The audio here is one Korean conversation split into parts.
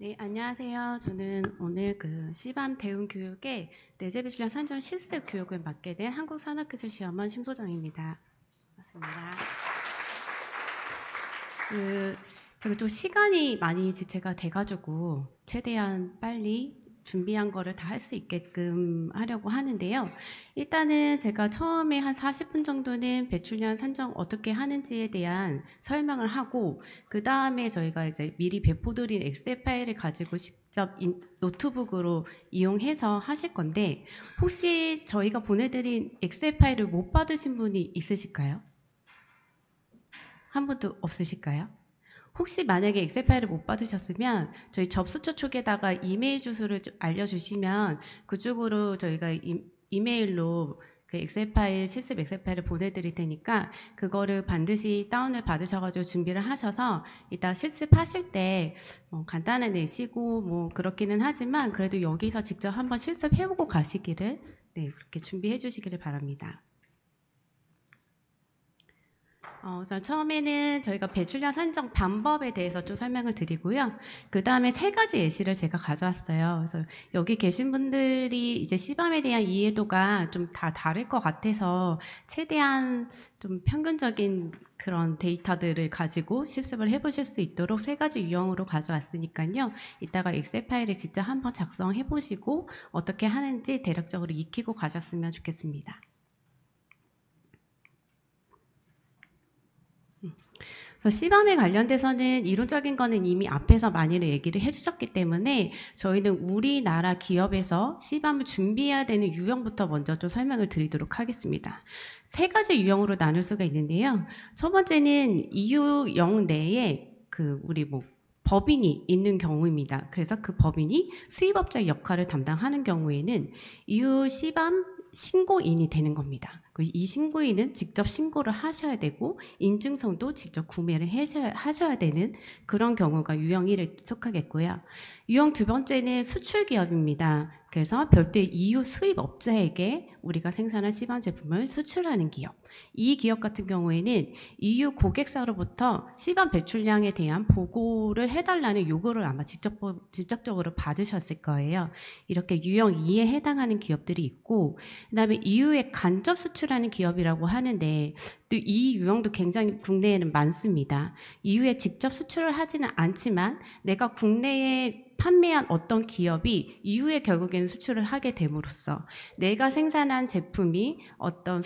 네, 안녕하세요. 저는 오늘 시밤 대운교육의 내재배출량 산정 실습 교육을 맡게 된 한국산업기술시험원 심소정입니다. 맞습니다. 제가 좀 시간이 많이 지체가 돼가지고 최대한 빨리 준비한 거를 다 할 수 있게끔 하려고 하는데요. 일단은 제가 처음에 한 40분 정도는 배출량 산정 어떻게 하는지에 대한 설명을 하고, 그 다음에 저희가 이제 미리 배포드린 엑셀 파일을 가지고 직접 노트북으로 이용해서 하실 건데, 혹시 저희가 보내드린 엑셀 파일을 못 받으신 분이 있으실까요? 한 분도 없으실까요? 혹시 만약에 엑셀 파일을 못 받으셨으면 저희 접수처 쪽에다가 이메일 주소를 좀 알려주시면 그쪽으로 저희가 이메일로 그 엑셀 파일, 실습 엑셀 파일을 보내드릴 테니까 그거를 반드시 다운을 받으셔가지고 준비를 하셔서 이따 실습하실 때 간단히 내시고 뭐 그렇기는 하지만 그래도 여기서 직접 한번 실습해보고 가시기를 그렇게 준비해 주시기를 바랍니다. 우선 처음에는 저희가 배출량 산정 방법에 대해서 좀 설명을 드리고요. 그 다음에 3가지 예시를 제가 가져왔어요. 그래서 여기 계신 분들이 이제 시밤에 대한 이해도가 좀 다 다를 것 같아서 최대한 좀 평균적인 그런 데이터들을 가지고 실습을 해보실 수 있도록 3가지 유형으로 가져왔으니까요. 이따가 엑셀 파일을 직접 한번 작성해 보시고 어떻게 하는지 대략적으로 익히고 가셨으면 좋겠습니다. 그래서 시밤에 관련돼서는 이론적인 거는 이미 앞에서 많이를 얘기를 해주셨기 때문에 저희는 우리나라 기업에서 시밤을 준비해야 되는 유형부터 먼저 좀 설명을 드리도록 하겠습니다. 3가지 유형으로 나눌 수가 있는데요. 첫 번째는 EU형 내에 우리 법인이 있는 경우입니다. 그래서 그 법인이 수입업자의 역할을 담당하는 경우에는 EU 시밤 신고인이 되는 겁니다. 이 신고인은 직접 신고를 하셔야 되고 인증서도 직접 구매를 하셔야 되는 그런 경우가 유형 1에 속하겠고요. 유형 2번째는 수출기업입니다. 그래서 별도의 EU 수입업자에게 우리가 생산한 시밤 제품을 수출하는 기업. 이 기업 같은 경우에는 EU 고객사로부터 시밤 배출량에 대한 보고를 해달라는 요구를 아마 직접적으로 받으셨을 거예요. 이렇게 유형 2에 해당하는 기업들이 있고, 그 다음에 EU에 간접 수출하는 기업이라고 하는데 또 이 유형도 굉장히 국내에는 많습니다. EU에 직접 수출을 하지는 않지만 내가 국내에 판매한 어떤 기업이 EU에 결국에는 수출을 하게 됨으로써 내가 생산한 제품이 어떤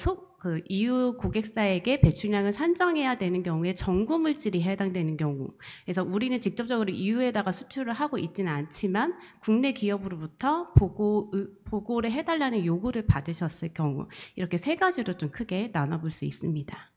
EU 고객사에게 배출량을 산정해야 되는 경우에 전구 물질이 해당되는 경우, 그래서 우리는 직접적으로 EU에다가 수출을 하고 있지는 않지만 국내 기업으로부터 보고를 해달라는 요구를 받으셨을 경우, 이렇게 3가지로 좀 크게 나눠볼 수 있습니다.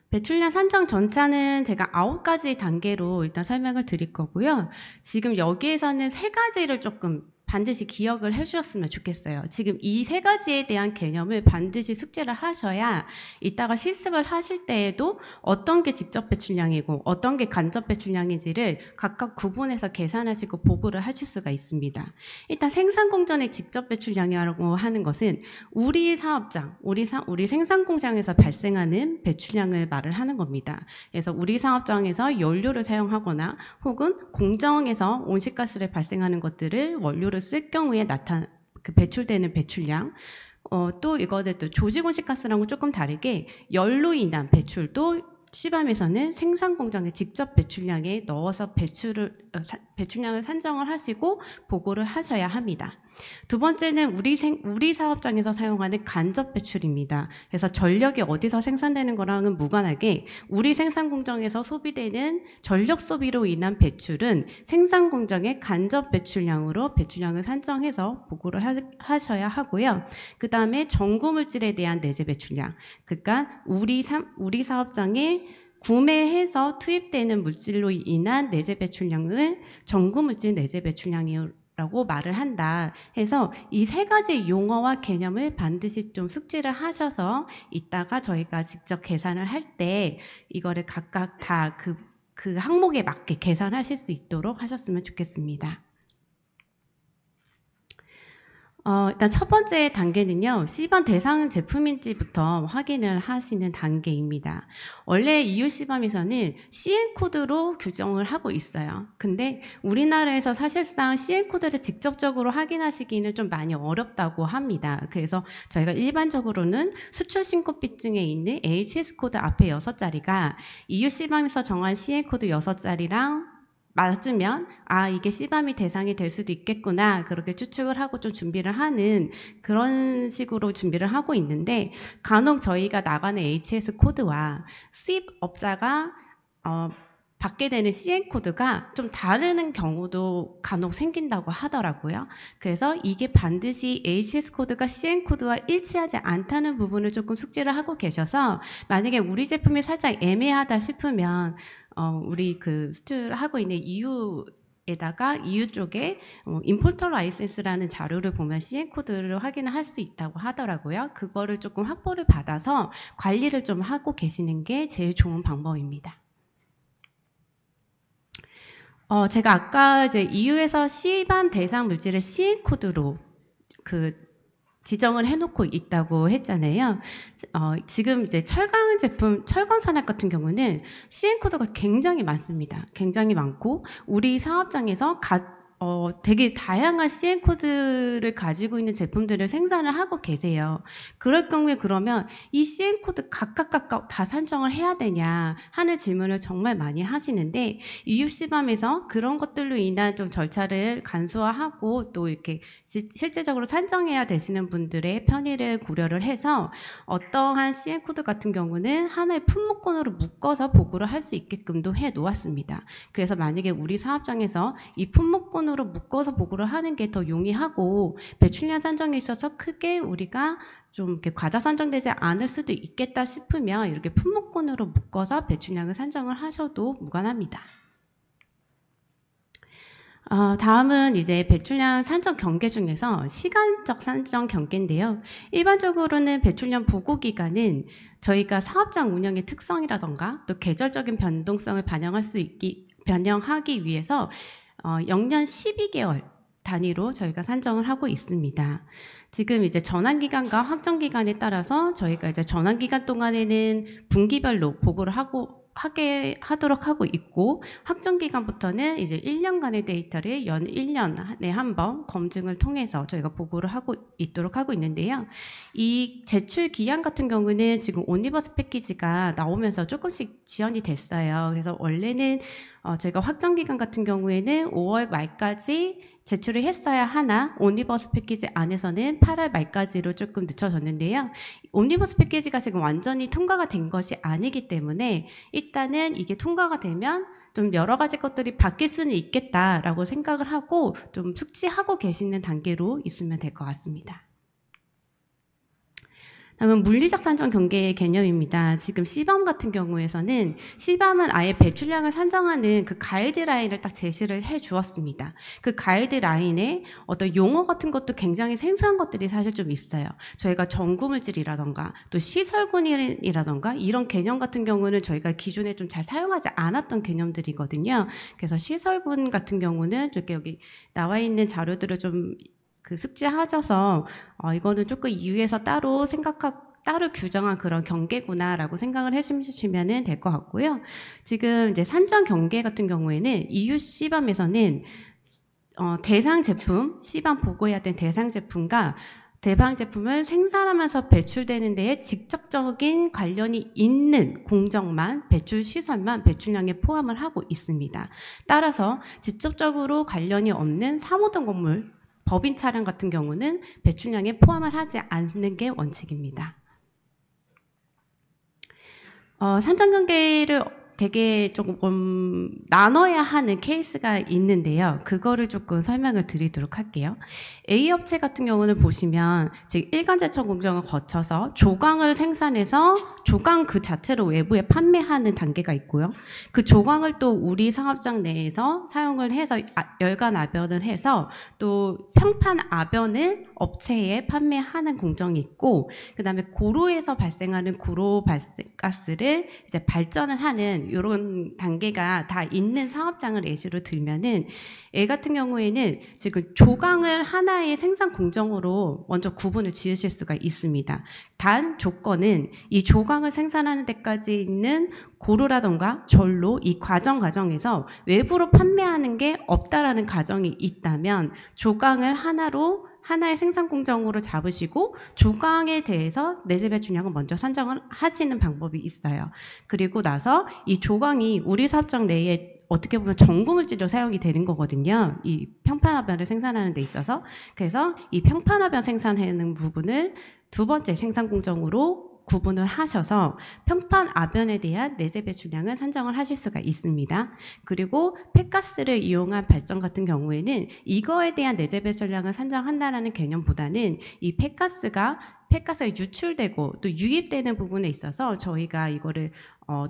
배출량 산정 전차는 제가 9가지 단계로 일단 설명을 드릴 거고요. 지금 여기에서는 3가지를 조금 반드시 기억을 해주셨으면 좋겠어요. 지금 이 3가지에 대한 개념을 반드시 숙지를 하셔야 이따가 실습을 하실 때에도 어떤 게 직접 배출량이고 어떤 게 간접 배출량인지를 각각 구분해서 계산하시고 보고를 하실 수가 있습니다. 일단 생산 공정의 직접 배출량이라고 하는 것은 우리 사업장, 우리 생산 공장에서 발생하는 배출량을 말을 하는 겁니다. 그래서 우리 사업장에서 연료를 사용하거나 혹은 공정에서 온실가스를 발생하는 것들을 원료를 쓸 경우에 배출되는 배출량, 또 이거는 또 조직온실가스랑은 조금 다르게 열로 인한 배출도 시밤에서는 생산 공장의 직접 배출량에 넣어서 배출량을 산정을 하시고 보고를 하셔야 합니다. 2번째는 우리 사업장에서 사용하는 간접 배출입니다. 그래서 전력이 어디서 생산되는 거랑은 무관하게 우리 생산 공장에서 소비되는 전력 소비로 인한 배출은 생산 공장의 간접 배출량으로 배출량을 산정해서 보고를 하셔야 하고요. 그 다음에 전구 물질에 대한 내재 배출량, 그러니까 우리 사업장에 구매해서 투입되는 물질로 인한 내재 배출량을 전구 물질 내재 배출량이라고 말을 한다 해서 이 3가지 용어와 개념을 반드시 좀 숙지를 하셔서 이따가 저희가 직접 계산을 할 때 이거를 각각 다 그 항목에 맞게 계산하실 수 있도록 하셨으면 좋겠습니다. 일단 첫 번째 단계는요, C반 대상 제품인지부터 확인을 하시는 단계입니다. 원래 EU C밤에서는 CN 코드로 규정을 하고 있어요. 근데 우리나라에서 사실상 CN 코드를 직접적으로 확인하시기는 좀 많이 어렵다고 합니다. 그래서 저희가 일반적으로는 수출 신고비증에 있는 HS 코드 앞에 6자리가 EU C밤에서 정한 CN 코드 6자리랑 맞으면 이게 C밤이 대상이 될 수도 있겠구나, 그렇게 추측을 하고 좀 준비를 하는 그런 식으로 준비를 하고 있는데, 간혹 저희가 나가는 HS 코드와 수입업자가 받게 되는 CN 코드가 좀 다른 경우도 간혹 생긴다고 하더라고요. 그래서 이게 반드시 HS 코드가 CN 코드와 일치하지 않다는 부분을 조금 숙지를 하고 계셔서, 만약에 우리 제품이 살짝 애매하다 싶으면 우리 그 수출하고 있는 EU에다가 EU 쪽에 임포터 라이센스라는 자료를 보면 CN 코드를 확인을 할 수 있다고 하더라고요. 그거를 조금 확보를 받아서 관리를 좀 하고 계시는 게 제일 좋은 방법입니다. 제가 아까 이제 EU에서 C반 대상 물질을 CN 코드로 지정을 해놓고 있다고 했잖아요. 지금 이제 철강 제품, 철강 산업 같은 경우는 CN 코드가 굉장히 많습니다. 굉장히 많고, 우리 사업장에서 되게 다양한 CN 코드를 가지고 있는 제품들을 생산을 하고 계세요. 그럴 경우에 그러면 이 CN 코드 각각 다 산정을 해야 되냐 하는 질문을 정말 많이 하시는데, EU C밤에서 그런 것들로 인한 좀 절차를 간소화하고 또 이렇게 실제적으로 산정해야 되시는 분들의 편의를 고려를 해서 어떠한 CN 코드 같은 경우는 하나의 품목권으로 묶어서 보고를 할 수 있게끔도 해 놓았습니다. 그래서 만약에 우리 사업장에서 이 품목권 으로 묶어서 보고를 하는 게 더 용이하고 배출량 산정에 있어서 크게 우리가 좀 이렇게 과다 산정되지 않을 수도 있겠다 싶으면 이렇게 품목권으로 묶어서 배출량을 산정을 하셔도 무관합니다. 다음은 이제 배출량 산정 경계 중에서 시간적 산정 경계인데요. 일반적으로는 배출량 보고 기간은 저희가 사업장 운영의 특성이라던가 또 계절적인 변동성을 반영하기 위해서 영년 12개월 단위로 저희가 산정을 하고 있습니다. 지금 이제 전환기간과 확정기간에 따라서 저희가 이제 전환기간 동안에는 분기별로 보고를 하도록 하고 있고, 확정기간부터는 이제 1년간의 데이터를 연 1년에 한 번 검증을 통해서 저희가 보고를 하고 있도록 하고 있는데요. 이 제출 기한 같은 경우는 지금 오니버스 패키지가 나오면서 조금씩 지연이 됐어요. 그래서 원래는 저희가 확정기간 같은 경우에는 5월 말까지 제출을 했어야 하나, 옴니버스 패키지 안에서는 8월 말까지로 조금 늦춰졌는데요. 옴니버스 패키지가 지금 완전히 통과가 된 것이 아니기 때문에 일단은 이게 통과가 되면 좀 여러 가지 것들이 바뀔 수는 있겠다라고 생각을 하고 좀 숙지하고 계시는 단계로 있으면 될 것 같습니다. 다음은 물리적 산정 경계의 개념입니다. 지금 C밤 같은 경우에서는 C밤은 아예 배출량을 산정하는 그 가이드라인을 딱 제시를 해 주었습니다. 그 가이드라인에 어떤 용어 같은 것도 굉장히 생소한 것들이 사실 좀 있어요. 저희가 전구물질이라던가 또 시설군이라던가 이런 개념 같은 경우는 저희가 기존에 좀 잘 사용하지 않았던 개념들이거든요. 그래서 시설군 같은 경우는 여기 나와 있는 자료들을 좀 숙지하셔서 이거는 조금 EU에서 따로 규정한 그런 경계구나라고 생각을 해주시면 될 것 같고요. 지금 이제 산정 경계 같은 경우에는 EU C밤에서는 대상 제품, C밤 보고해야 된 대상 제품과 대상 제품을 생산하면서 배출되는 데에 직접적인 관련이 있는 공정만, 배출 시설만 배출량에 포함을 하고 있습니다. 따라서 직접적으로 관련이 없는 사무동 건물, 법인 차량 같은 경우는 배출량에 포함을 하지 않는 게 원칙입니다. 산정 경계를 되게 조금 나눠야 하는 케이스가 있는데요. 그거를 조금 설명을 드리도록 할게요. A 업체 같은 경우는 보시면 즉 일간 제청 공정을 거쳐서 조광을 생산해서 조광 그 자체로 외부에 판매하는 단계가 있고요. 그 조광을 또 우리 사업장 내에서 사용을 해서 열간 아변을 해서 또 평판 아변을 업체에 판매하는 공정이 있고, 그 다음에 고로에서 발생하는 고로 발생가스를 이제 발전을 하는 하는 이런 단계가 다 있는 사업장을 예시로 들면은 A 같은 경우에는 지금 조강을 하나의 생산 공정으로 먼저 구분을 지으실 수가 있습니다. 단 조건은 이 조강을 생산하는 데까지 있는 고루라던가 전로 이 과정에서 외부로 판매하는 게 없다라는 가정이 있다면 조강을 하나의 생산 공정으로 잡으시고 조강에 대해서 내재 배출량을 먼저 산정을 하시는 방법이 있어요. 그리고 나서 이 조강이 우리 사업장 내에 어떻게 보면 전구물질로 사용이 되는 거거든요. 이 평판화변을 생산하는 데 있어서. 그래서 이 평판화변 생산하는 부분을 두 번째 생산 공정으로 구분을 하셔서 평판화변에 대한 내재 배출량을 산정을 하실 수가 있습니다. 그리고 폐가스를 이용한 발전 같은 경우에는 이거에 대한 내재 배출량을 산정한다라는 개념보다는 이 폐가스가 유출되고 또 유입되는 부분에 있어서 저희가 이거를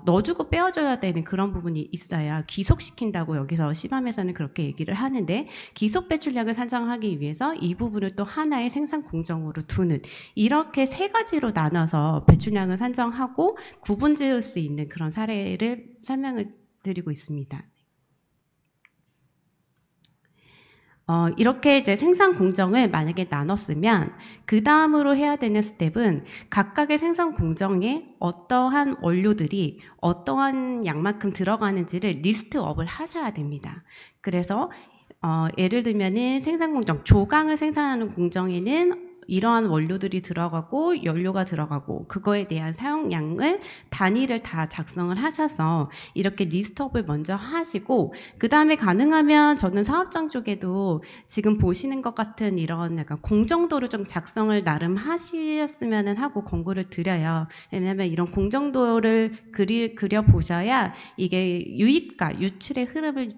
넣어주고 빼어줘야 되는 그런 부분이 있어야 기속시킨다고 여기서 시밤에서는 그렇게 얘기를 하는데 기속 배출량을 산정하기 위해서 이 부분을 또 하나의 생산 공정으로 두는 이렇게 세 가지로 나눠서 배출량을 산정하고 구분 지을 수 있는 그런 사례를 설명을 드리고 있습니다. 이렇게 이제 생산 공정을 만약에 나눴으면 그 다음으로 해야 되는 스텝은 각각의 생산 공정에 어떠한 원료들이 어떠한 양만큼 들어가는지를 리스트업을 하셔야 됩니다. 그래서 예를 들면은 생산 공정, 조강을 생산하는 공정에는 이러한 원료들이 들어가고 연료가 들어가고 그거에 대한 사용량을 단위를 다 작성을 하셔서 이렇게 리스트업을 먼저 하시고 그 다음에 가능하면 저는 사업장 쪽에도 지금 보시는 것 같은 이런 약간 공정도를 좀 작성을 나름 하셨으면 하고 권고를 드려요. 왜냐하면 이런 공정도를 그려보셔야 이게 유입과 유출의 흐름을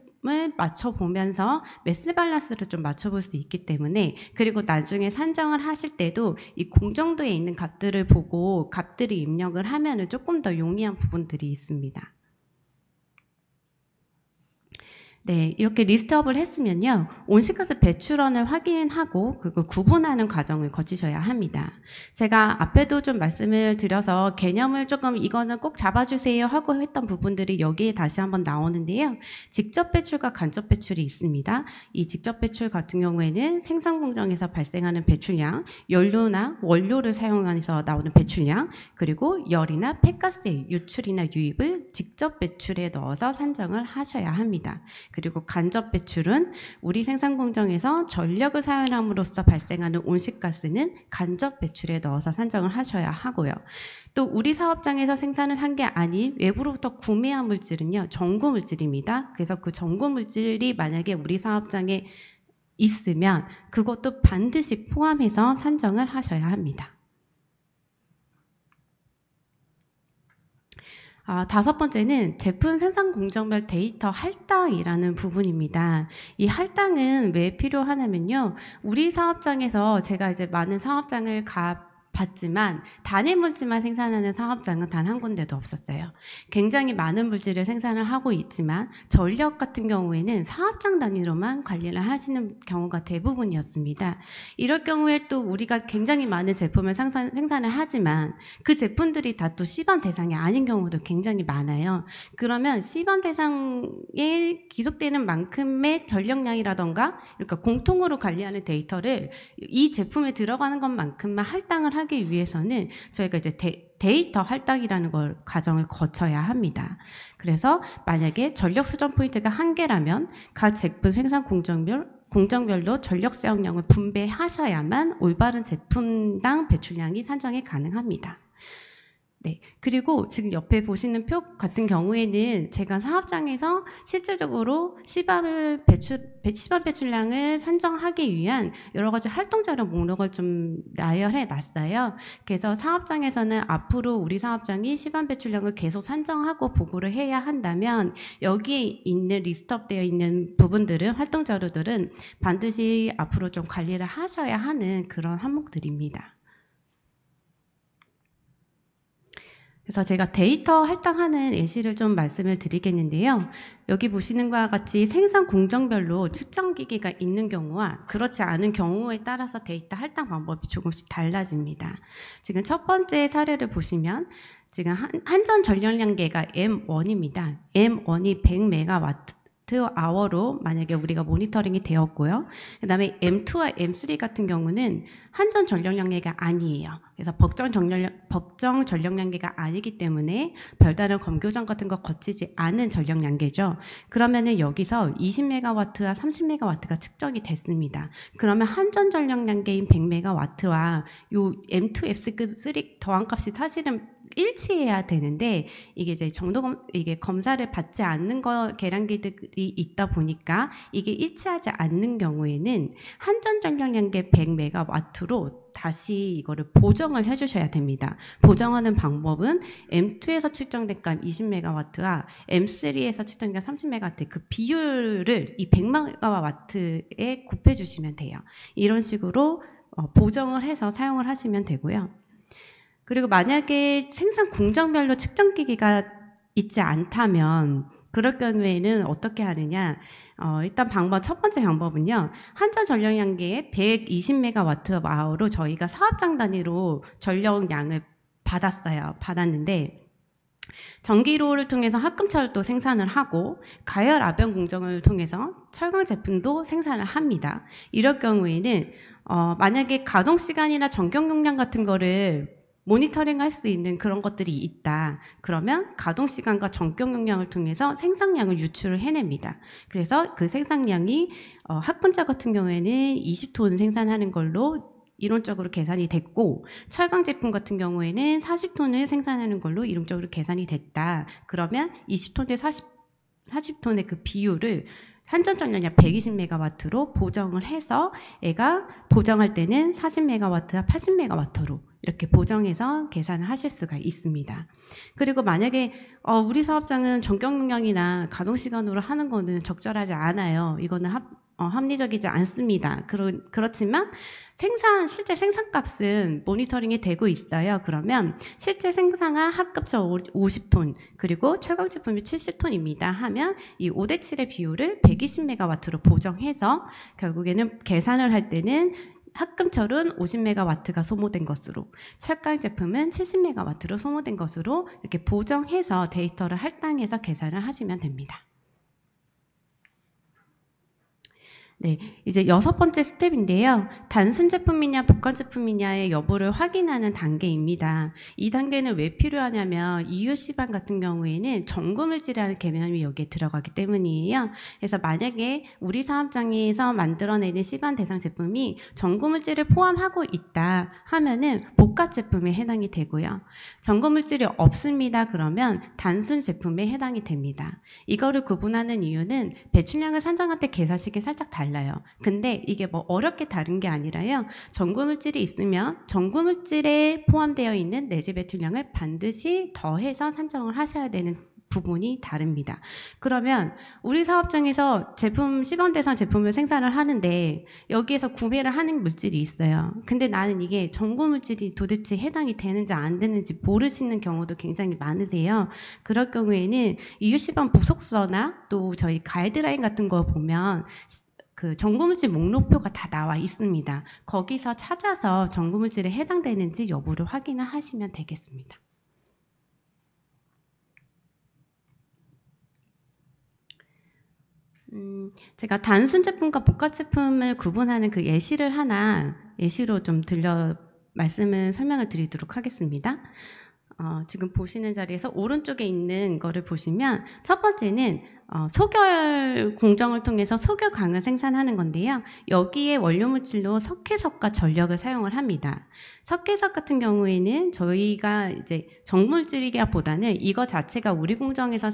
맞춰보면서 매스 밸런스를 좀 맞춰볼 수 있기 때문에 그리고 나중에 산정을 하실 때도 이 공정도에 있는 값들을 보고 값들이 입력을 하면은 조금 더 용이한 부분들이 있습니다. 네, 이렇게 리스트업을 했으면요. 온실가스 배출원을 확인하고 그걸 구분하는 과정을 거치셔야 합니다. 제가 앞에도 좀 말씀을 드려서 개념을 조금 이거는 꼭 잡아주세요 하고 했던 부분들이 여기에 다시 한번 나오는데요. 직접 배출과 간접 배출이 있습니다. 이 직접 배출 같은 경우에는 생산 공정에서 발생하는 배출량, 연료나 원료를 사용해서 나오는 배출량, 그리고 열이나 폐가스의 유출이나 유입을 직접 배출에 넣어서 산정을 하셔야 합니다. 그리고 간접 배출은 우리 생산 공정에서 전력을 사용함으로써 발생하는 온실가스는 간접 배출에 넣어서 산정을 하셔야 하고요. 또 우리 사업장에서 생산을 한 게 아닌 외부로부터 구매한 물질은요. 전구 물질입니다. 그래서 그 전구 물질이 만약에 우리 사업장에 있으면 그것도 반드시 포함해서 산정을 하셔야 합니다. 다섯 번째는 제품 생산 공정별 데이터 할당이라는 부분입니다. 이 할당은 왜 필요하냐면요. 우리 사업장에서 제가 이제 많은 사업장을 봤지만 단일 물질만 생산하는 사업장은 단 한 군데도 없었어요. 굉장히 많은 물질을 생산을 하고 있지만 전력 같은 경우에는 사업장 단위로만 관리를 하시는 경우가 대부분이었습니다. 이럴 경우에 또 우리가 굉장히 많은 제품을 생산을 하지만 그 제품들이 다 또 시범 대상이 아닌 경우도 굉장히 많아요. 그러면 시범 대상에 기속되는 만큼의 전력량이라던가 그러니까 공통으로 관리하는 데이터를 이 제품에 들어가는 것만큼만 할당을 하기 위해서는 저희가 이제 데이터 할당이라는 걸 과정을 거쳐야 합니다. 그래서 만약에 전력 수정 포인트가 1개라면 각 제품 생산 공정별로 전력 사용량을 분배하셔야만 올바른 제품당 배출량이 산정이 가능합니다. 네. 그리고 지금 옆에 보시는 표 같은 경우에는 제가 사업장에서 실질적으로 시범 배출량을 산정하기 위한 여러 가지 활동자료 목록을 좀 나열해 놨어요. 그래서 사업장에서는 앞으로 우리 사업장이 시범 배출량을 계속 산정하고 보고를 해야 한다면 여기에 있는 리스트업 되어 있는 부분들은 활동자료들은 반드시 앞으로 좀 관리를 하셔야 하는 그런 항목들입니다. 그래서 제가 데이터 할당하는 예시를 좀 말씀을 드리겠는데요. 여기 보시는 것과 같이 생산 공정별로 측정기기가 있는 경우와 그렇지 않은 경우에 따라서 데이터 할당 방법이 조금씩 달라집니다. 지금 첫 번째 사례를 보시면 지금 한전 전력량계가 M1입니다. M1이 100메가와트 아워로 만약에 우리가 모니터링이 되었고요. 그 다음에 M2와 M3 같은 경우는 한전 전력량계가 아니에요. 그래서 법정 전력량계가 아니기 때문에 별다른 검교정 같은 거 거치지 않은 전력량계죠. 그러면은 여기서 20메가와트와 30메가와트가 측정이 됐습니다. 그러면 한전 전력량계인 100메가와트와 요 M2, F3 더한값이 사실은 일치해야 되는데 이게 이제 이게 검사를 받지 않는 계량기들이 있다 보니까 이게 일치하지 않는 경우에는 한전 전력량계 100메가와트로 다시 이거를 보정을 해주셔야 됩니다. 보정하는 방법은 M2에서 측정된 값 20메가와트와 M3에서 측정된 값 30메가와트 그 비율을 이 100메가와트에 곱해주시면 돼요. 이런 식으로 보정을 해서 사용을 하시면 되고요. 그리고 만약에 생산 공정별로 측정기기가 있지 않다면 그럴 경우에는 어떻게 하느냐? 일단 첫 번째 방법은요. 한전 전력량계에 120메가와트/아워로 저희가 사업장 단위로 전력량을 받았는데 전기로를 통해서 합금철도 생산을 하고 가열 압연 공정을 통해서 철강 제품도 생산을 합니다. 이럴 경우에는 만약에 가동 시간이나 전격 용량 같은 거를 모니터링 할 수 있는 그런 것들이 있다. 그러면 가동시간과 전격 용량을 통해서 생산량을 유출을 해냅니다. 그래서 그 생산량이 합금자 같은 경우에는 20톤 생산하는 걸로 이론적으로 계산이 됐고 철강 제품 같은 경우에는 40톤을 생산하는 걸로 이론적으로 계산이 됐다. 그러면 20톤 대 40톤의 그 비율을 한전 전력량 120메가와트로 보정을 해서 얘가 보정할 때는 40메가와트와 80메가와트로 이렇게 보정해서 계산을 하실 수가 있습니다. 그리고 만약에 우리 사업장은 전격 용량이나 가동 시간으로 하는 거는 적절하지 않아요. 이거는 합리적이지 않습니다. 그렇지만 실제 생산값은 모니터링이 되고 있어요. 그러면 실제 생산한 합급처 50톤 그리고 철강 제품이 70톤입니다 하면 이 5대7의 비율을 120메가와트로 보정해서 결국에는 계산을 할 때는 합금철은 50메가와트가 소모된 것으로 철강 제품은 70메가와트로 소모된 것으로 이렇게 보정해서 데이터를 할당해서 계산을 하시면 됩니다. 네, 이제 6번째 스텝인데요. 단순 제품이냐 복합 제품이냐의 여부를 확인하는 단계입니다. 이 단계는 왜 필요하냐면 EU 시반 같은 경우에는 전구물질이라는 개념이 여기에 들어가기 때문이에요. 그래서 만약에 우리 사업장에서 만들어내는 시반 대상 제품이 전구물질을 포함하고 있다 하면은 복합 제품에 해당이 되고요. 전구물질이 없습니다. 그러면 단순 제품에 해당이 됩니다. 이거를 구분하는 이유는 배출량을 산정할 때 계산식이 살짝 달라요. 근데 이게 뭐 어렵게 다른 게 아니라요. 전구물질이 있으면 전구물질에 포함되어 있는 내재 배출량을 반드시 더해서 산정을 하셔야 되는 부분이 다릅니다. 그러면 우리 사업장에서 시범 대상 제품을 생산을 하는데 여기에서 구매를 하는 물질이 있어요. 근데 나는 이게 전구 물질이 도대체 해당이 되는지 안 되는지 모르시는 경우도 굉장히 많으세요. 그럴 경우에는 EU 시범 부속서나 또 저희 가이드라인 같은 거 보면 그 전구물질 목록표가 다 나와 있습니다. 거기서 찾아서 전구물질에 해당되는지 여부를 확인을 하시면 되겠습니다. 제가 단순 제품과 복합 제품을 구분하는 그 예시로 좀 설명을 드리도록 하겠습니다. 지금 보시는 자리에서 오른쪽에 있는 거를 보시면 첫 번째는 소결 공정을 통해서 소결강을 생산하는 건데요. 여기에 원료물질로 석회석과 전력을 사용을 합니다. 석회석 같은 경우에는 저희가 이제 정물질이기보다는 이거 자체가 우리 공정에서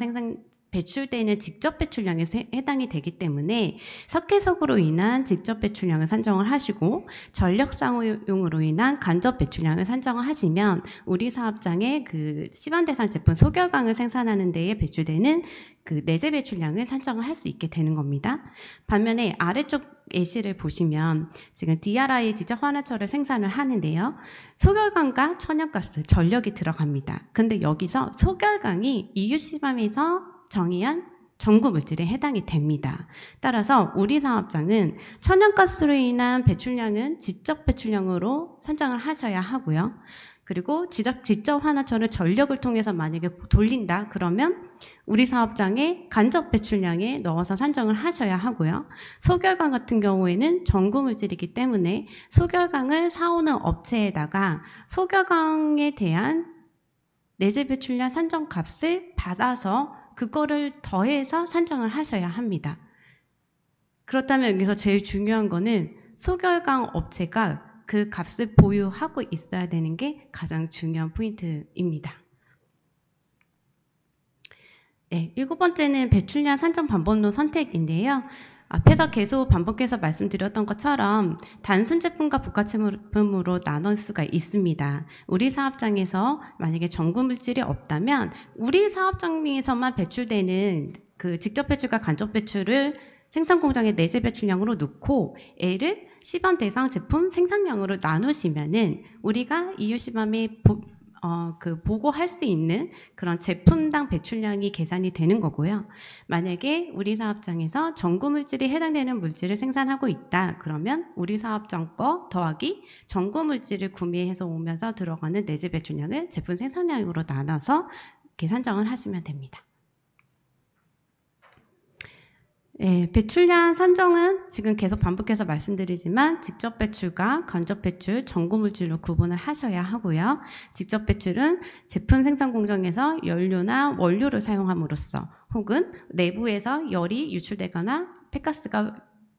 배출되는 직접 배출량에 해당이 되기 때문에 석회석으로 인한 직접 배출량을 산정을 하시고 전력 사용으로 인한 간접 배출량을 산정을 하시면 우리 사업장의 그 시범 대상 제품 소결광을 생산하는 데에 배출되는 그 내재 배출량을 산정을 할 수 있게 되는 겁니다. 반면에 아래쪽 예시를 보시면 지금 DRI 직접 환화철을 생산을 하는데요. 소결광과 천연가스, 전력이 들어갑니다. 근데 여기서 소결광이 EU 시범에서 정의한 전구 물질에 해당이 됩니다. 따라서 우리 사업장은 천연가스로 인한 배출량은 지적 배출량으로 산정을 하셔야 하고요. 그리고 직접 환화철을 전력을 통해서 만약에 돌린다 그러면 우리 사업장에 간접 배출량에 넣어서 산정을 하셔야 하고요. 소결광 같은 경우에는 전구 물질이기 때문에 소결광을 사오는 업체에다가 소결광에 대한 내재 배출량 산정 값을 받아서 그거를 더해서 산정을 하셔야 합니다. 그렇다면 여기서 제일 중요한 거는 소결광 업체가 그 값을 보유하고 있어야 되는 게 가장 중요한 포인트입니다. 네, 7번째는 배출량 산정 방법론 선택인데요. 앞에서 계속 반복해서 말씀드렸던 것처럼 단순 제품과 복합 제품으로 나눌 수가 있습니다. 우리 사업장에서 만약에 전구 물질이 없다면 우리 사업장에서만 배출되는 그 직접 배출과 간접 배출을 생산 공장의 내재 배출량으로 넣고 L을 시범 대상 제품 생산량으로 나누시면은 우리가 EU 시범에 보고할 수 있는 그런 제품당 배출량이 계산이 되는 거고요. 만약에 우리 사업장에서 전구 물질이 해당되는 물질을 생산하고 있다. 그러면 우리 사업장 거 더하기 전구 물질을 구매해서 오면서 들어가는 내재 배출량을 제품 생산량으로 나눠서 계산정을 하시면 됩니다. 네, 배출량 산정은 지금 계속 반복해서 말씀드리지만 직접 배출과 간접 배출, 전구 물질로 구분을 하셔야 하고요. 직접 배출은 제품 생산 공정에서 연료나 원료를 사용함으로써 혹은 내부에서 열이 유출되거나 폐가스가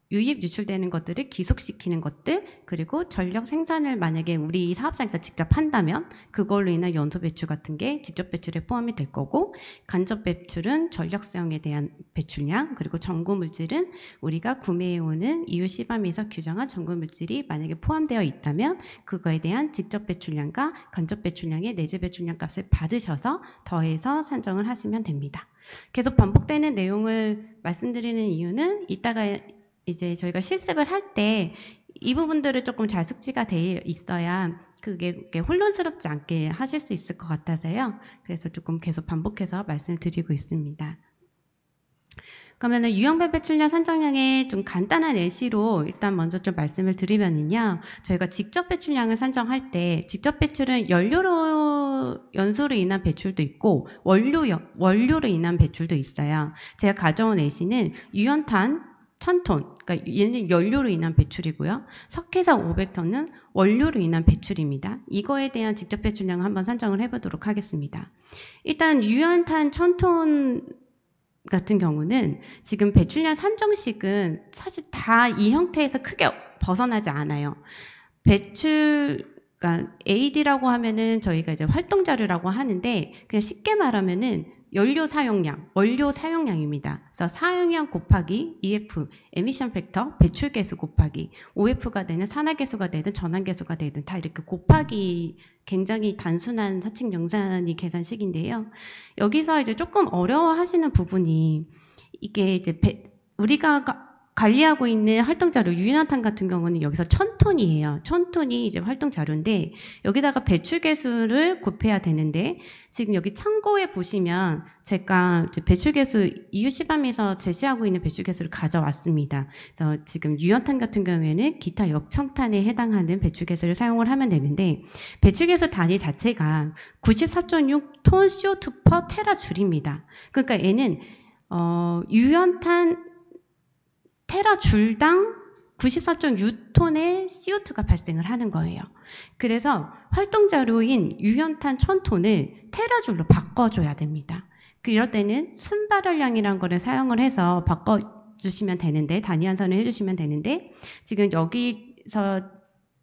유입 유출되는 것들을 기속시키는 것들, 그리고 전력 생산을 만약에 우리 사업장에서 직접 한다면 그걸로 인한 연소 배출 같은 게 직접 배출에 포함이 될 거고, 간접 배출은 전력 사용에 대한 배출량, 그리고 전구 물질은 우리가 구매해오는 EU 시범에서 규정한 전구 물질이 만약에 포함되어 있다면 그거에 대한 직접 배출량과 간접 배출량의 내재 배출량 값을 받으셔서 더해서 산정을 하시면 됩니다. 계속 반복되는 내용을 말씀드리는 이유는 이따가 이제 저희가 실습을 할 때 이 부분들을 조금 잘 숙지가 되어 있어야 그게 혼란스럽지 않게 하실 수 있을 것 같아서요. 그래서 조금 계속 반복해서 말씀을 드리고 있습니다. 그러면은 유형별 배출량 산정량의 좀 간단한 예시로 일단 먼저 좀 말씀을 드리면은요. 저희가 직접 배출량을 산정할 때 직접 배출은 연소로 인한 배출도 있고 원료로 인한 배출도 있어요. 제가 가져온 예시는 유연탄 1000톤, 그러니까 얘는 연료로 인한 배출이고요. 석회석 500톤은 원료로 인한 배출입니다. 이거에 대한 직접 배출량을 한번 산정을 해보도록 하겠습니다. 일단 유연탄 1000톤 같은 경우는 지금 배출량 산정식은 사실 다 이 형태에서 크게 벗어나지 않아요. 그러니까 AD라고 하면은 저희가 이제 활동 자료라고 하는데 그냥 쉽게 말하면은 연료 사용량, 원료 사용량입니다. 그래서 사용량 곱하기 EF, 에미션 팩터, 배출 개수 곱하기 OF가 되는 산화 개수가 되든 전환 개수가 되든 다 이렇게 곱하기 굉장히 단순한 사칙 영산이 계산식인데요. 여기서 이제 조금 어려워하시는 부분이 이게 이제 우리가 관리하고 있는 활동 자료 유연탄 같은 경우는 여기서 1000톤이에요. 1000톤이 이제 활동 자료인데 여기다가 배출 개수를 곱해야 되는데 지금 여기 참고에 보시면 제가 이제 배출 개수 EU 시범에서 제시하고 있는 배출 개수를 가져왔습니다. 그래서 지금 유연탄 같은 경우에는 기타 역청탄에 해당하는 배출 개수를 사용을 하면 되는데 배출 개수 단위 자체가 94.6톤 CO2 per 테라줄입니다. 그러니까 얘는 유연탄 테라줄당 94.6톤의 CO2가 발생을 하는 거예요. 그래서 활동자료인 유연탄 1000톤을 테라줄로 바꿔줘야 됩니다. 이럴 때는 순발열량이라는 거를 사용을 해서 바꿔주시면 되는데 단위 환산을 해주시면 되는데 지금 여기서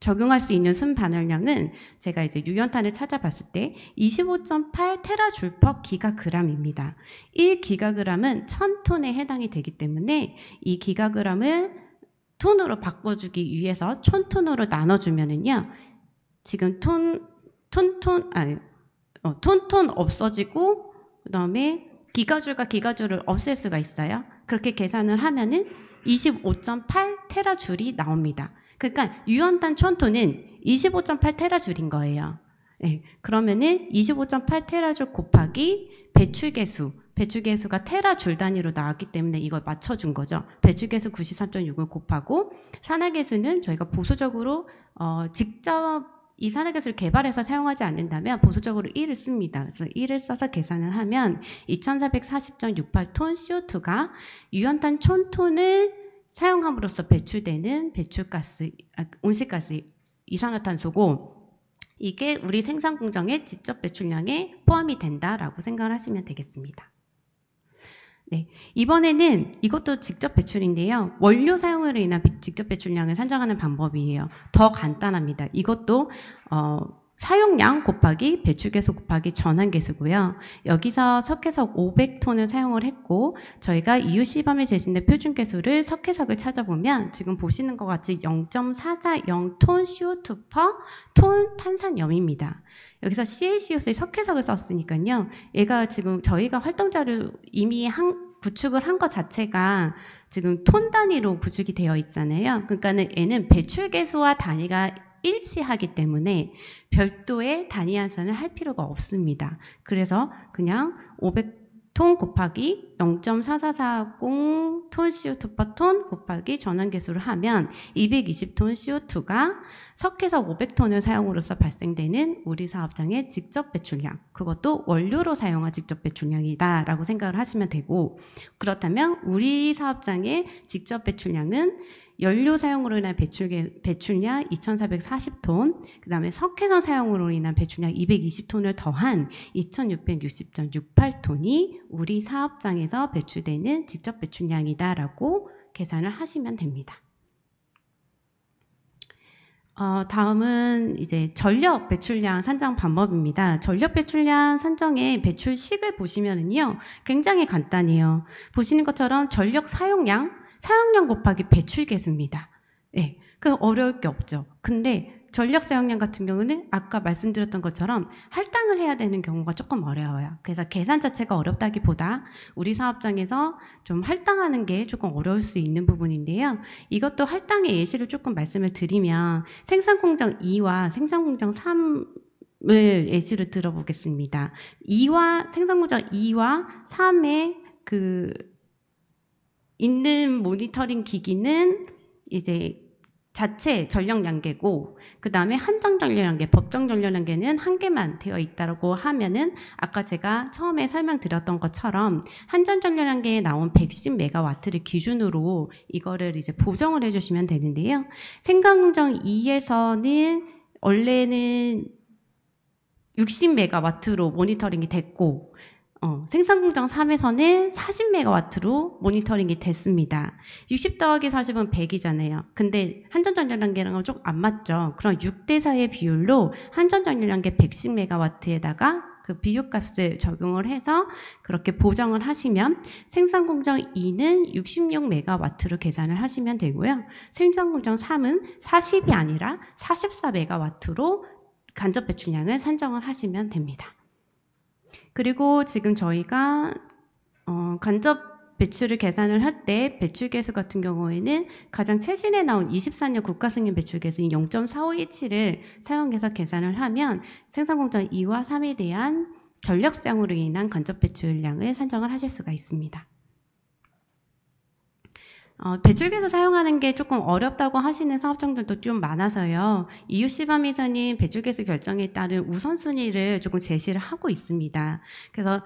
적용할 수 있는 순 반응량은 제가 이제 유연탄을 찾아봤을 때 25.8 테라줄 퍼 기가그램입니다. 1기가그램은 1000톤에 해당이 되기 때문에 이 기가그램을 톤으로 바꿔주기 위해서 1000톤으로 나눠주면은요, 지금 톤 없어지고, 그 다음에 기가줄과 기가줄을 없앨 수가 있어요. 그렇게 계산을 하면은 25.8 테라줄이 나옵니다. 그러니까 유연탄 1000톤은 25.8 테라줄인 거예요. 네, 그러면은 25.8 테라줄 곱하기 배출계수가 테라줄 단위로 나왔기 때문에 이걸 맞춰준 거죠. 배출계수 93.6을 곱하고 산화계수는 저희가 보수적으로 직접 이 산화계수를 개발해서 사용하지 않는다면 보수적으로 1을 씁니다. 그래서 1을 써서 계산을 하면 2440.68톤 CO2가 유연탄 1000톤을 사용함으로써 배출되는 온실가스 이산화탄소고, 이게 우리 생산 공정의 직접 배출량에 포함이 된다라고 생각을 하시면 되겠습니다. 네, 이번에는 이것도 직접 배출인데요. 원료 사용으로 인한 직접 배출량을 산정하는 방법이에요. 더 간단합니다. 이것도 사용량 곱하기 배출계수 곱하기 전환계수고요. 여기서 석회석 500톤을 사용을 했고, 저희가 이유 시범에 제시된 표준계수를 석회석을 찾아보면 지금 보시는 것 같이 0.440톤 CO2 per 톤 탄산염입니다. 여기서 CaCO2의 석회석을 썼으니까요. 얘가 지금 저희가 활동자료 이미 구축을 한 것 자체가 지금 톤 단위로 구축이 되어 있잖아요. 그러니까는 얘는 배출계수와 단위가 일치하기 때문에 별도의 단위 환산을 할 필요가 없습니다. 그래서 그냥 500톤 곱하기 0.4440톤 CO2 per 톤 곱하기 전환계수를 하면 220톤 CO2가 석회석 500톤을 사용으로써 발생되는 우리 사업장의 직접 배출량, 그것도 원료로 사용한 직접 배출량이다 라고 생각을 하시면 되고, 그렇다면 우리 사업장의 직접 배출량은 연료 사용으로 인한 배출량 2440톤, 그 다음에 석회선 사용으로 인한 배출량 220톤을 더한 2660.68톤이 우리 사업장에서 배출되는 직접 배출량이다라고 계산을 하시면 됩니다. 다음은 이제 전력 배출량 산정 방법입니다. 전력 배출량 산정의 배출식을 보시면은요, 굉장히 간단해요. 보시는 것처럼 전력 사용량 곱하기 배출계수입니다. 네, 그 어려울 게 없죠. 근데 전력 사용량 같은 경우는 아까 말씀드렸던 것처럼 할당을 해야 되는 경우가 조금 어려워요. 그래서 계산 자체가 어렵다기보다 우리 사업장에서 좀 할당하는 게 조금 어려울 수 있는 부분인데요. 이것도 할당의 예시를 조금 말씀을 드리면 생산공정 2와 생산공정 3을 예시를 들어보겠습니다. 생산공정 2와 3의 있는 모니터링 기기는 이제 자체 전력량계고, 그 다음에 한정 전력량계, 법정 전력량계는 한 개만 되어 있다고 하면은 아까 제가 처음에 설명드렸던 것처럼 한정 전력량계에 나온 110메가와트를 기준으로 이거를 이제 보정을 해주시면 되는데요. 생산공정 2에서는 원래는 60메가와트로 모니터링이 됐고, 생산공정 3에서는 40메가와트로 모니터링이 됐습니다. 60 더하기 40은 100이잖아요. 근데 한전전력량계랑은 좀 안 맞죠. 그럼 6대4의 비율로 한전전력량계 110메가와트에다가 그 비율값을 적용을 해서 그렇게 보정을 하시면 생산공정 2는 66메가와트로 계산을 하시면 되고요. 생산공정 3은 40이 아니라 44메가와트로 간접 배출량을 산정을 하시면 됩니다. 그리고 지금 저희가 간접 배출을 계산을 할 때 배출계수 같은 경우에는 가장 최신에 나온 24년 국가승인 배출계수인 0.4517을 사용해서 계산을 하면 생산공정 2와 3에 대한 전력 사용으로 인한 간접 배출량을 산정을 하실 수가 있습니다. 배출계수 사용하는 게 조금 어렵다고 하시는 사업장들도 좀 많아서요. 이웃시범에서는 배출계수 결정에 따른 우선순위를 조금 제시를 하고 있습니다. 그래서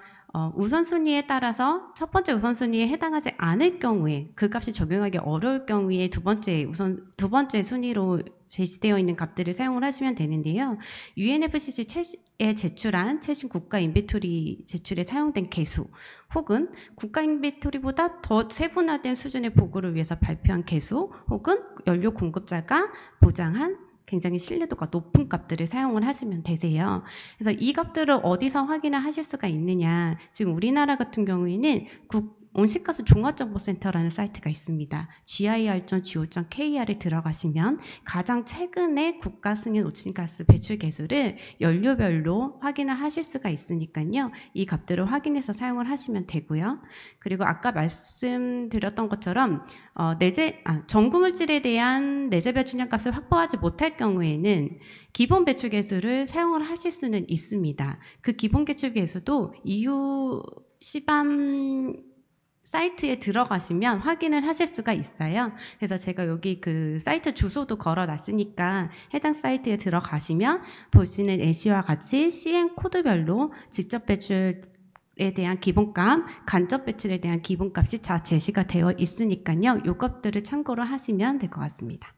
우선순위에 따라서 첫 번째 우선순위에 해당하지 않을 경우에, 그 값이 적용하기 어려울 경우에 두 번째 순위로 제시되어 있는 값들을 사용을 하시면 되는데요. UNFCC에 제출한 최신 국가 인벤토리 제출에 사용된 개수, 혹은 국가 인벤토리보다 더 세분화된 수준의 보고를 위해서 발표한 개수, 혹은 연료 공급자가 보장한 굉장히 신뢰도가 높은 값들을 사용을 하시면 되세요. 그래서 이 값들을 어디서 확인을 하실 수가 있느냐. 지금 우리나라 같은 경우에는 온실가스 종합정보센터라는 사이트가 있습니다. gir.go.kr에 들어가시면 가장 최근에 국가 승인 온실가스 배출 계수를 연료별로 확인을 하실 수가 있으니까요. 이 값들을 확인해서 사용을 하시면 되고요. 그리고 아까 말씀드렸던 것처럼 전구물질에 대한 내재 배출량 값을 확보하지 못할 경우에는 기본 배출 계수를 사용을 하실 수는 있습니다. 그 기본 배출 계수도 EU 시밤 사이트에 들어가시면 확인을 하실 수가 있어요. 그래서 제가 여기 그 사이트 주소도 걸어놨으니까 해당 사이트에 들어가시면 보시는 예시와 같이 CN 코드별로 직접 배출에 대한 기본값, 간접 배출에 대한 기본값이 다 제시가 되어 있으니까요. 요 것들을 참고를 하시면 될 것 같습니다.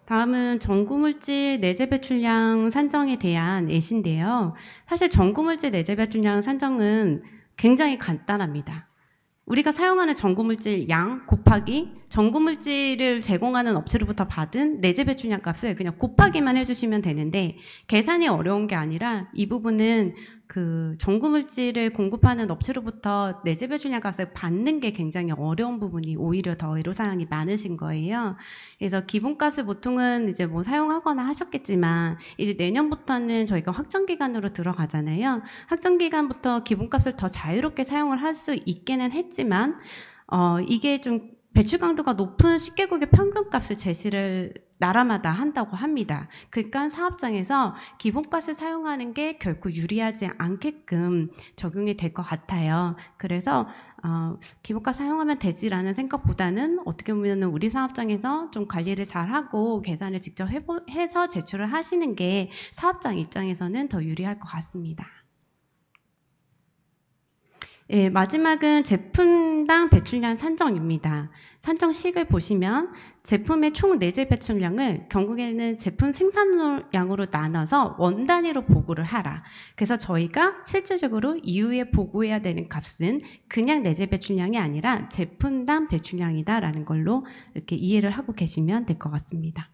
다음은 전구물질 내재 배출량 산정에 대한 예시인데요. 사실 전구물질 내재 배출량 산정은 굉장히 간단합니다. 우리가 사용하는 전구물질 양 곱하기 전구물질을 제공하는 업체로부터 받은 내재 배출량 값을 그냥 곱하기만 해주시면 되는데, 계산이 어려운 게 아니라 이 부분은 그 전구물질을 공급하는 업체로부터 내재 배출량 값을 받는 게 굉장히 어려운 부분이 오히려 더 애로사항이 많으신 거예요. 그래서 기본값을 보통은 이제 뭐 사용하거나 하셨겠지만, 이제 내년부터는 저희가 확정기간으로 들어가잖아요. 확정기간부터 기본값을 더 자유롭게 사용을 할 수 있기는 했지만, 이게 좀 배출 강도가 높은 10개국의 평균값을 제시를 나라마다 한다고 합니다. 그러니까 사업장에서 기본값을 사용하는 게 결코 유리하지 않게끔 적용이 될 것 같아요. 그래서 기본값 사용하면 되지라는 생각보다는 어떻게 보면 우리 사업장에서 좀 관리를 잘하고 계산을 직접 해서 제출을 하시는 게 사업장 입장에서는 더 유리할 것 같습니다. 예, 마지막은 제품당 배출량 산정입니다. 산정식을 보시면 제품의 총 내재 배출량을 결국에는 제품 생산량으로 나눠서 원 단위로 보고를 하라. 그래서 저희가 실질적으로 이후에 보고해야 되는 값은 그냥 내재 배출량이 아니라 제품당 배출량이다라는 걸로 이렇게 이해를 하고 계시면 될 것 같습니다.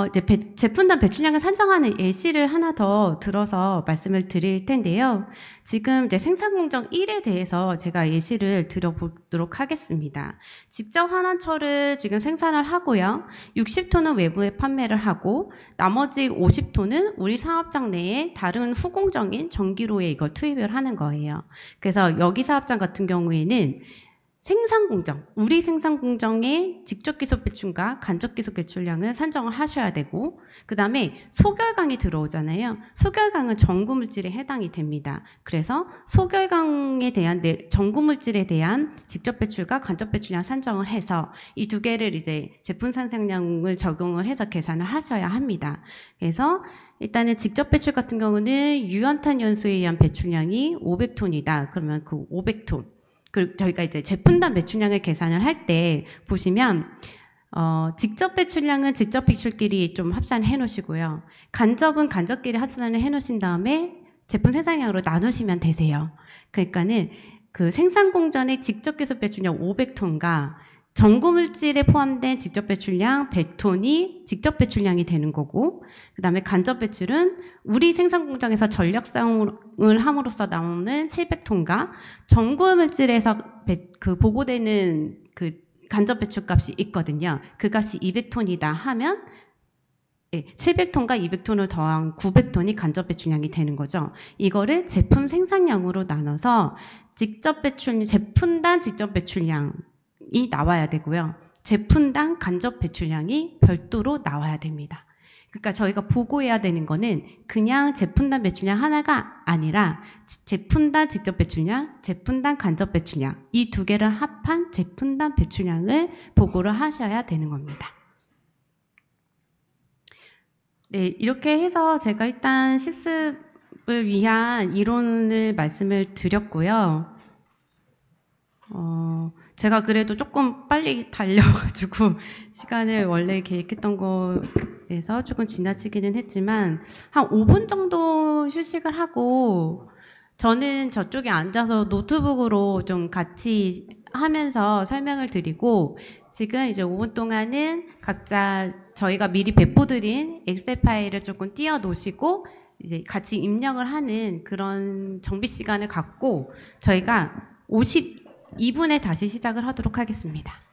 이제 제품당 배출량을 산정하는 예시를 하나 더 들어서 말씀을 드릴 텐데요. 지금 이제 생산공정 1에 대해서 제가 예시를 드려보도록 하겠습니다. 직접 환원철을 지금 생산을 하고요. 60톤은 외부에 판매를 하고 나머지 50톤은 우리 사업장 내에 다른 후공정인 전기로에 이걸 투입을 하는 거예요. 그래서 여기 사업장 같은 경우에는 생산공정, 우리 생산공정의 직접 기속 배출과 간접 기속 배출량을 산정을 하셔야 되고, 그 다음에 소결강이 들어오잖아요. 소결강은 전구물질에 해당이 됩니다. 그래서 소결강에 대한 전구물질에 대한 직접 배출과 간접 배출량 산정을 해서 이 두 개를 이제 제품 산생량을 적용을 해서 계산을 하셔야 합니다. 그래서 일단은 직접 배출 같은 경우는 유연탄 연소에 의한 배출량이 500톤이다. 그러면 그 500톤. 그리고 저희가 이제 제품당 배출량을 계산을 할 때 보시면 직접 배출량은 직접 배출끼리 좀 합산을 해 놓으시고요. 간접은 간접끼리 합산을 해 놓으신 다음에 제품 생산량으로 나누시면 되세요. 그러니까는 그 생산 공정의 직접 계속 배출량 500톤과 전구물질에 포함된 직접 배출량 100톤이 직접 배출량이 되는 거고, 그 다음에 간접 배출은 우리 생산 공장에서 전력 사용을 함으로써 나오는 700톤과 전구물질에서 그 보고되는 그 간접 배출 값이 있거든요. 그 값이 200톤이다 하면 700톤과 200톤을 더한 900톤이 간접 배출량이 되는 거죠. 이거를 제품 생산량으로 나눠서 직접 배출, 제품당 직접 배출량 이 나와야 되고요. 제품당 간접 배출량이 별도로 나와야 됩니다. 그러니까 저희가 보고해야 되는 거는 그냥 제품당 배출량 하나가 아니라 제품당 직접 배출량, 제품당 간접 배출량 이 두 개를 합한 제품당 배출량을 보고를 하셔야 되는 겁니다. 네, 이렇게 해서 제가 일단 실습을 위한 이론을 말씀을 드렸고요. 제가 그래도 조금 빨리 달려가지고 시간을 원래 계획했던 거에서 조금 지나치기는 했지만 한 5분 정도 휴식을 하고 저는 저쪽에 앉아서 노트북으로 좀 같이 하면서 설명을 드리고 지금 이제 5분 동안은 각자 저희가 미리 배포드린 엑셀 파일을 조금 띄워 놓으시고 이제 같이 입력을 하는 그런 정비 시간을 갖고 저희가 52분에 다시 시작을 하도록 하겠습니다.